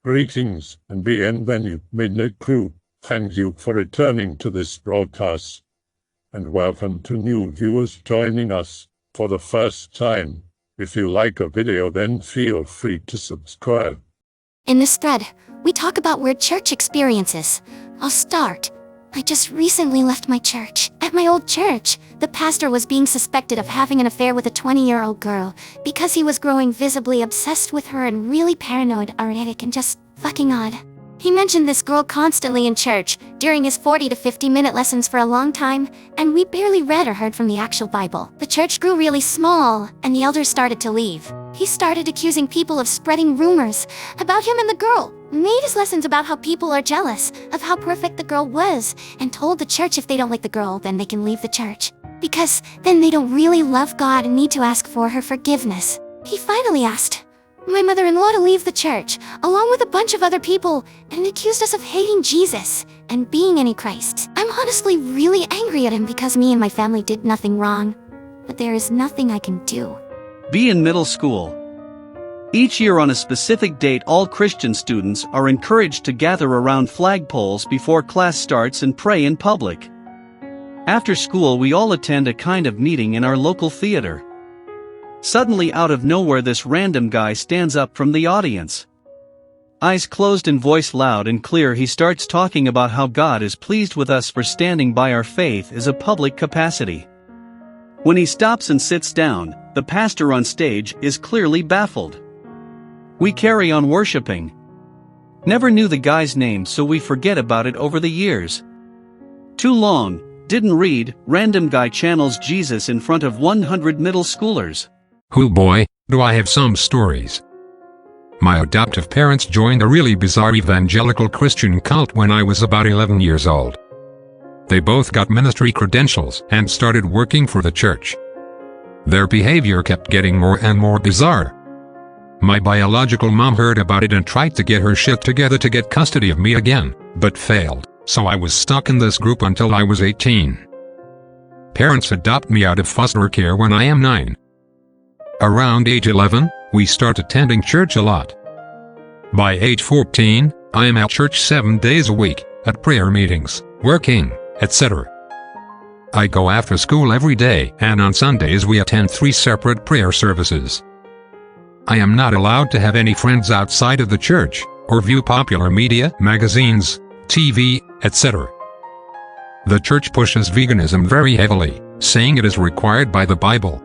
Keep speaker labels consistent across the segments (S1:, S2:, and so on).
S1: Greetings and bienvenue, Midnight Crew. Thank you for returning to this broadcast. And welcome to new viewers joining us for the first time. If you like a video, then feel free to subscribe.
S2: In this thread, we talk about weird church experiences. I'll start. I just recently left my church. At my old church, the pastor was being suspected of having an affair with a 20-year-old girl because he was growing visibly obsessed with her and really paranoid, erratic, and just fucking odd. He mentioned this girl constantly in church during his 40 to 50-minute lessons for a long time, and we barely read or heard from the actual Bible. The church grew really small, and the elders started to leave. He started accusing people of spreading rumors about him and the girl, made his lessons about how people are jealous of how perfect the girl was, and told the church if they don't like the girl, then they can leave the church. Because then they don't really love God and need to ask for her forgiveness. He finally asked my mother-in-law to leave the church, along with a bunch of other people, and accused us of hating Jesus and being antichrists. I'm honestly really angry at him because me and my family did nothing wrong. But there is nothing I can do.
S3: Be in middle school. Each year on a specific date, all Christian students are encouraged to gather around flagpoles before class starts and pray in public. After school, we all attend a kind of meeting in our local theater. Suddenly, out of nowhere, this random guy stands up from the audience. Eyes closed and voice loud and clear, he starts talking about how God is pleased with us for standing by our faith as a public capacity. When he stops and sits down, the pastor on stage is clearly baffled. We carry on worshiping. Never knew the guy's name, so we forget about it over the years. Too long, didn't read, random guy channels Jesus in front of 100 middle schoolers.
S4: Oh boy, do I have some stories. My adoptive parents joined a really bizarre evangelical Christian cult when I was about 11 years old. They both got ministry credentials and started working for the church. Their behavior kept getting more and more bizarre. My biological mom heard about it and tried to get her shit together to get custody of me again, but failed, so I was stuck in this group until I was 18. Parents adopt me out of foster care when I am 9. Around age 11, we start attending church a lot. By age 14, I am at church 7 days a week, at prayer meetings, working, etc. I go after school every day, and on Sundays we attend 3 separate prayer services. I am not allowed to have any friends outside of the church, or view popular media, magazines, TV, etc. The church pushes veganism very heavily, saying it is required by the Bible.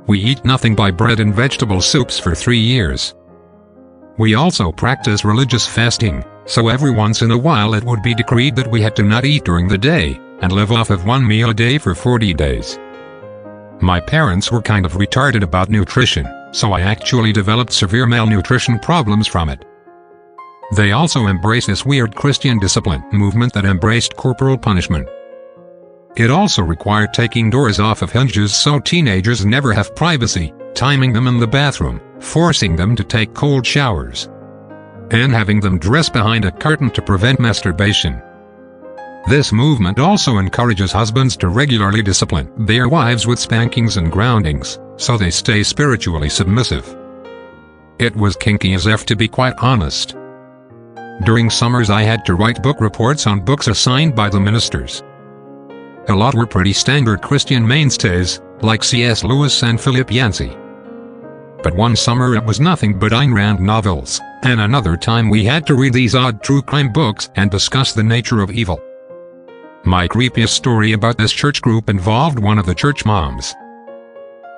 S4: We eat nothing but bread and vegetable soups for 3 years. We also practice religious fasting, so every once in a while it would be decreed that we had to not eat during the day, and live off of 1 meal a day for 40 days. My parents were kind of retarded about nutrition, so I actually developed severe malnutrition problems from it. They also embraced this weird Christian discipline movement that embraced corporal punishment. It also required taking doors off of hinges so teenagers never have privacy, timing them in the bathroom, forcing them to take cold showers, and having them dress behind a curtain to prevent masturbation. This movement also encourages husbands to regularly discipline their wives with spankings and groundings, so they stay spiritually submissive. It was kinky as F, to be quite honest. During summers I had to write book reports on books assigned by the ministers. A lot were pretty standard Christian mainstays, like C.S. Lewis and Philip Yancey. But one summer it was nothing but Ayn Rand novels, and another time we had to read these odd true crime books and discuss the nature of evil. My creepiest story about this church group involved one of the church moms.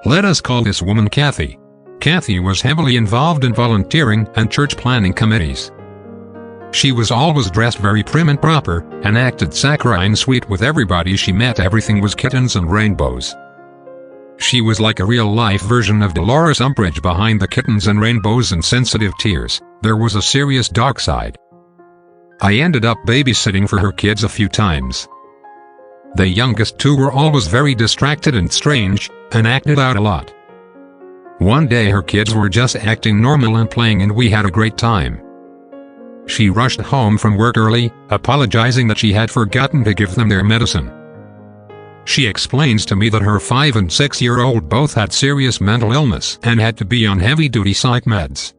S4: Let us call this woman Cathy. Cathy was heavily involved in volunteering and church planning committees. She was always dressed very prim and proper, and acted saccharine sweet with everybody she met. Everything was kittens and rainbows. She was like a real-life version of Dolores Umbridge. Behind the kittens and rainbows and sensitive tears, there was a serious dark side. I ended up babysitting for her kids a few times. The youngest 2 were always very distracted and strange, and acted out a lot. One day her kids were just acting normal and playing, and we had a great time. She rushed home from work early, apologizing that she had forgotten to give them their medicine. She explains to me that her 5- and 6-year-old both had serious mental illness and had to be on heavy-duty psych meds.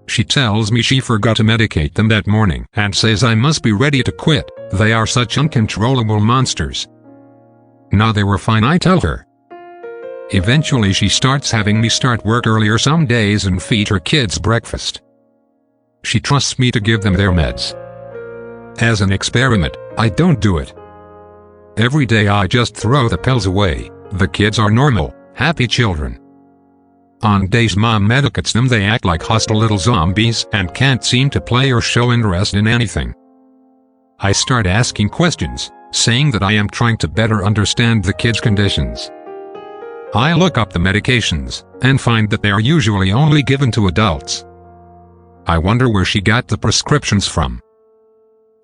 S4: She tells me she forgot to medicate them that morning and says I must be ready to quit. They are such uncontrollable monsters. No, they were fine, I tell her. Eventually she starts having me start work earlier some days and feed her kids breakfast. She trusts me to give them their meds. As an experiment, I don't do it. Every day I just throw the pills away. The kids are normal, happy children. On days Mom medicates them, they act like hostile little zombies and can't seem to play or show interest in anything. I start asking questions, saying that I am trying to better understand the kids' conditions. I look up the medications and find that they are usually only given to adults. I wonder where she got the prescriptions from.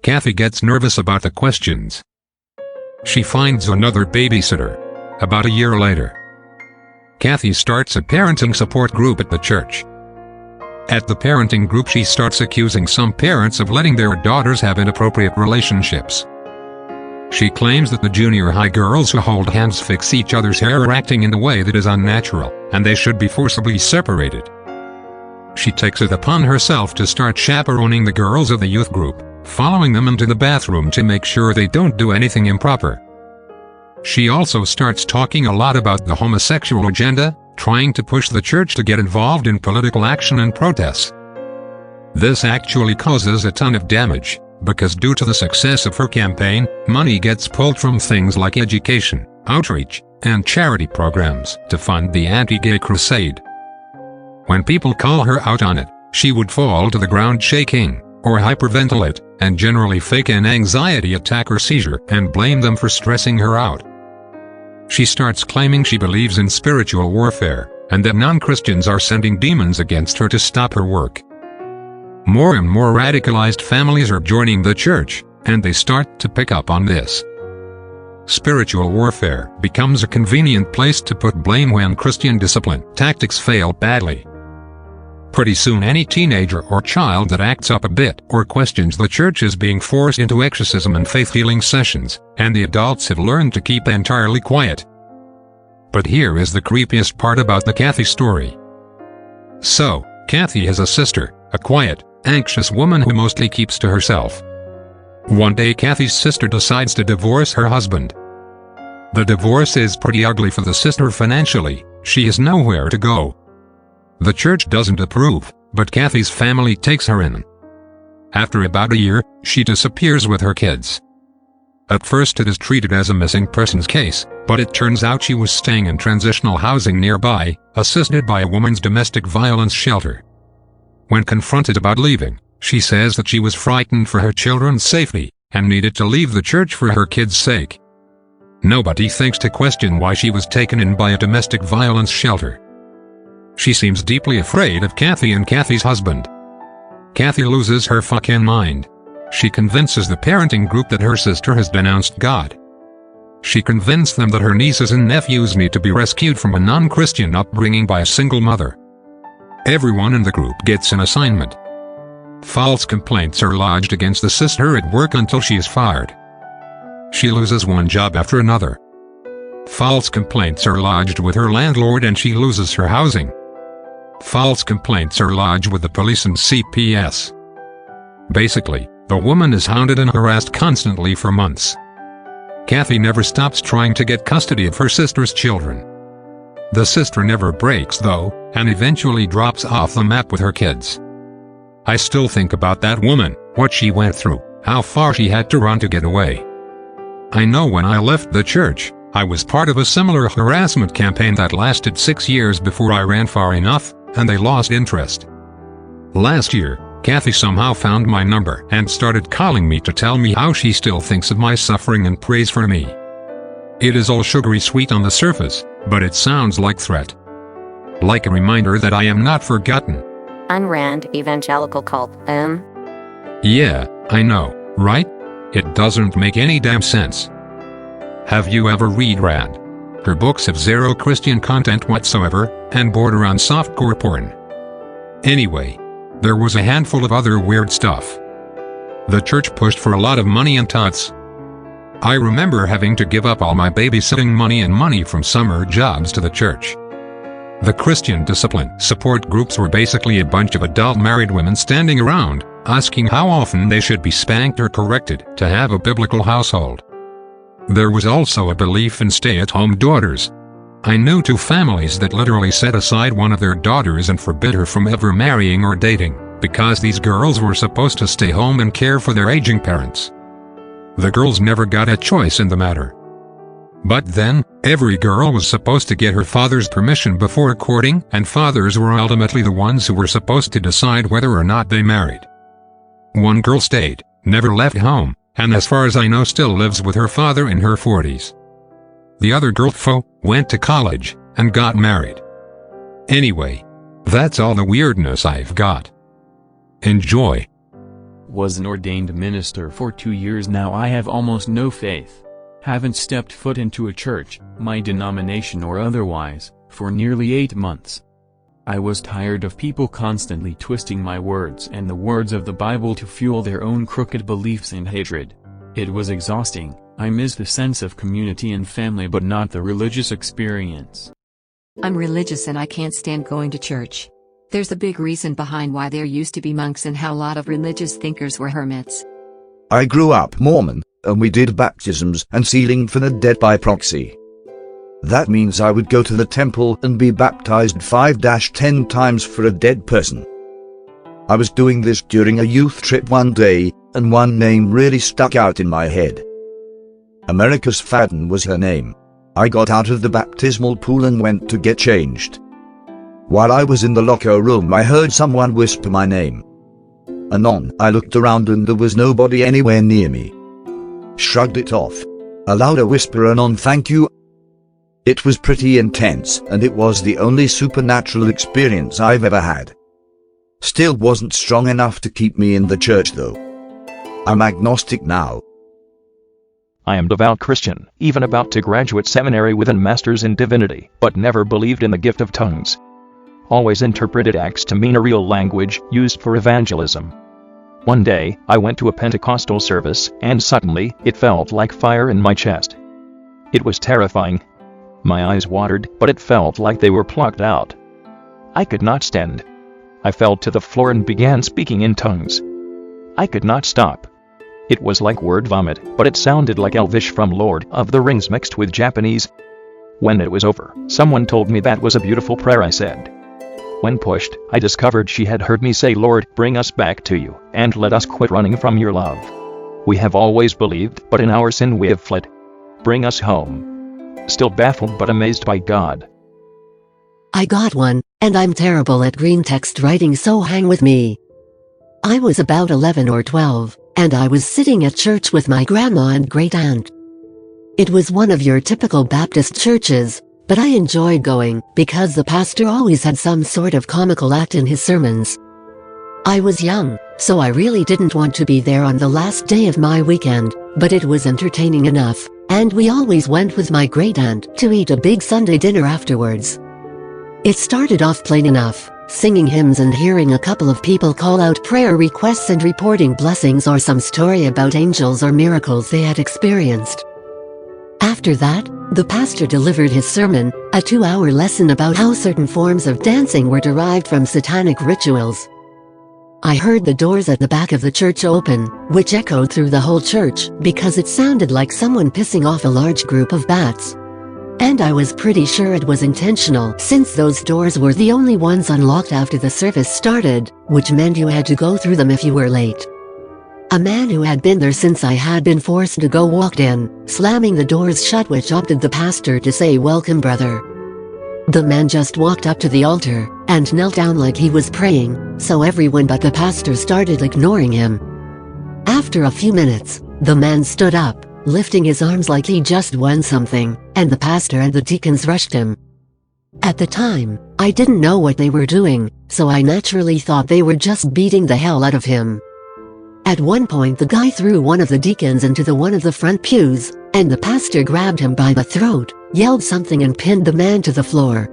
S4: Cathy gets nervous about the questions. She finds another babysitter. About a year later, Cathy starts a parenting support group at the church. At the parenting group, she starts accusing some parents of letting their daughters have inappropriate relationships. She claims that the junior high girls who hold hands fix each other's hair are acting in a way that is unnatural, and they should be forcibly separated. She takes it upon herself to start chaperoning the girls of the youth group, following them into the bathroom to make sure they don't do anything improper. She also starts talking a lot about the homosexual agenda, trying to push the church to get involved in political action and protests. This actually causes a ton of damage, because due to the success of her campaign, money gets pulled from things like education, outreach, and charity programs to fund the anti-gay crusade. When people call her out on it, she would fall to the ground shaking, or hyperventilate, and generally fake an anxiety attack or seizure and blame them for stressing her out. She starts claiming she believes in spiritual warfare, and that non-Christians are sending demons against her to stop her work. More and more radicalized families are joining the church, and they start to pick up on this. Spiritual warfare becomes a convenient place to put blame when Christian discipline tactics fail badly. Pretty soon any teenager or child that acts up a bit or questions the church is being forced into exorcism and faith-healing sessions, and the adults have learned to keep entirely quiet. But here is the creepiest part about the Cathy story. So, Cathy has a sister, a quiet, anxious woman who mostly keeps to herself. One day Cathy's sister decides to divorce her husband. The divorce is pretty ugly for the sister financially. She has nowhere to go. The church doesn't approve, but Cathy's family takes her in. After about a year, she disappears with her kids. At first it is treated as a missing persons case, but it turns out she was staying in transitional housing nearby, assisted by a woman's domestic violence shelter. When confronted about leaving, she says that she was frightened for her children's safety, and needed to leave the church for her kids' sake. Nobody thinks to question why she was taken in by a domestic violence shelter. She seems deeply afraid of Cathy and Cathy's husband. Cathy loses her fucking mind. She convinces the parenting group that her sister has denounced God. She convinced them that her nieces and nephews need to be rescued from a non-Christian upbringing by a single mother. Everyone in the group gets an assignment. False complaints are lodged against the sister at work until she is fired. She loses one job after another. False complaints are lodged with her landlord and she loses her housing. False complaints are lodged with the police and CPS. Basically, the woman is hounded and harassed constantly for months. Cathy never stops trying to get custody of her sister's children. The sister never breaks though, and eventually drops off the map with her kids. I still think about that woman, what she went through, how far she had to run to get away. I know when I left the church, I was part of a similar harassment campaign that lasted 6 years before I ran far enough, and they lost interest. Last year, Cathy somehow found my number and started calling me to tell me how she still thinks of my suffering and prays for me. It is all sugary sweet on the surface, but it sounds like threat. Like a reminder that I am not forgotten.
S5: Unrand evangelical cult,
S4: Yeah, I know, right? It doesn't make any damn sense. Have you ever read Rand? Her books have zero Christian content whatsoever, and border on softcore porn. Anyway, there was a handful of other weird stuff. The church pushed for a lot of money and tots. I remember having to give up all my babysitting money and money from summer jobs to the church. The Christian discipline support groups were basically a bunch of adult married women standing around, asking how often they should be spanked or corrected to have a biblical household. There was also a belief in stay-at-home daughters. I knew two families that literally set aside one of their daughters and forbid her from ever marrying or dating, because these girls were supposed to stay home and care for their aging parents. The girls never got a choice in the matter. But then, every girl was supposed to get her father's permission before courting, and fathers were ultimately the ones who were supposed to decide whether or not they married. One girl stayed, never left home, and as far as I know still lives with her father in her 40s. The other girl, went to college, and got married. Anyway, that's all the weirdness I've got. Enjoy.
S6: Was an ordained minister for 2 years now. I have almost no faith. Haven't stepped foot into a church, my denomination or otherwise, for nearly 8 months. I was tired of people constantly twisting my words and the words of the Bible to fuel their own crooked beliefs and hatred. It was exhausting. I miss the sense of community and family but not the religious experience.
S7: I'm religious and I can't stand going to church. There's a big reason behind why there used to be monks and how a lot of religious thinkers were hermits.
S8: I grew up Mormon, and we did baptisms and sealing for the dead by proxy. That means I would go to the temple and be baptized 5-10 times for a dead person. I was doing this during a youth trip one day, and one name really stuck out in my head. America's Fadden was her name. I got out of the baptismal pool and went to get changed. While I was in the locker room, I heard someone whisper my name. Anon, I looked around and there was nobody anywhere near me. Shrugged it off. A louder whisper, Anon, thank you. It was pretty intense, and it was the only supernatural experience I've ever had. Still wasn't strong enough to keep me in the church though. I'm agnostic now.
S9: I am devout Christian, even about to graduate seminary with a master's in divinity, but never believed in the gift of tongues. Always interpreted Acts to mean a real language used for evangelism. One day, I went to a Pentecostal service, and suddenly, it felt like fire in my chest. It was terrifying. My eyes watered, but it felt like they were plucked out. I could not stand. I fell to the floor and began speaking in tongues. I could not stop. It was like word vomit, but it sounded like Elvish from Lord of the Rings mixed with Japanese. When it was over, someone told me that was a beautiful prayer, I said. When pushed, I discovered she had heard me say, Lord, bring us back to you, and let us quit running from your love. We have always believed, but in our sin we have fled. Bring us home. Still baffled but amazed by God.
S10: I got one, and I'm terrible at Greentext writing, so hang with me. I was about 11 or 12, and I was sitting at church with my grandma and great-aunt. It was one of your typical Baptist churches, but I enjoyed going because the pastor always had some sort of comical act in his sermons. I was young, so I really didn't want to be there on the last day of my weekend, but it was entertaining enough, and we always went with my great-aunt to eat a big Sunday dinner afterwards. It started off plain enough, singing hymns and hearing a couple of people call out prayer requests and reporting blessings or some story about angels or miracles they had experienced. After that, the pastor delivered his sermon, a 2-hour lesson about how certain forms of dancing were derived from satanic rituals. I heard the doors at the back of the church open, which echoed through the whole church because it sounded like someone pissing off a large group of bats. And I was pretty sure it was intentional, since those doors were the only ones unlocked after the service started, which meant you had to go through them if you were late. A man who had been there since I had been forced to go walked in, slamming the doors shut, which opted the pastor to say, "Welcome, brother." The man just walked up to the altar and knelt down like he was praying, so everyone but the pastor started ignoring him. After a few minutes, the man stood up, lifting his arms like he just won something, and the pastor and the deacons rushed him. At the time, I didn't know what they were doing, so I naturally thought they were just beating the hell out of him. At one point the guy threw one of the deacons into one of the front pews, and the pastor grabbed him by the throat, yelled something and pinned the man to the floor.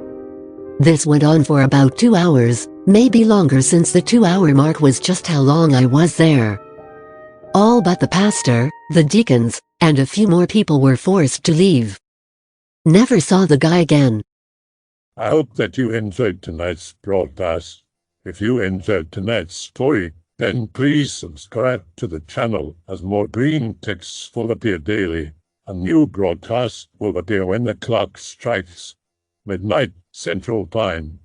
S10: This went on for about 2 hours, maybe longer, since the 2-hour mark was just how long I was there. All but the pastor, the deacons, and a few more people were forced to leave. Never saw the guy again.
S1: I hope that you enjoyed tonight's broadcast. If you enjoyed tonight's story, then please subscribe to the channel as more green texts will appear daily. A new broadcast will appear when the clock strikes midnight Central Time.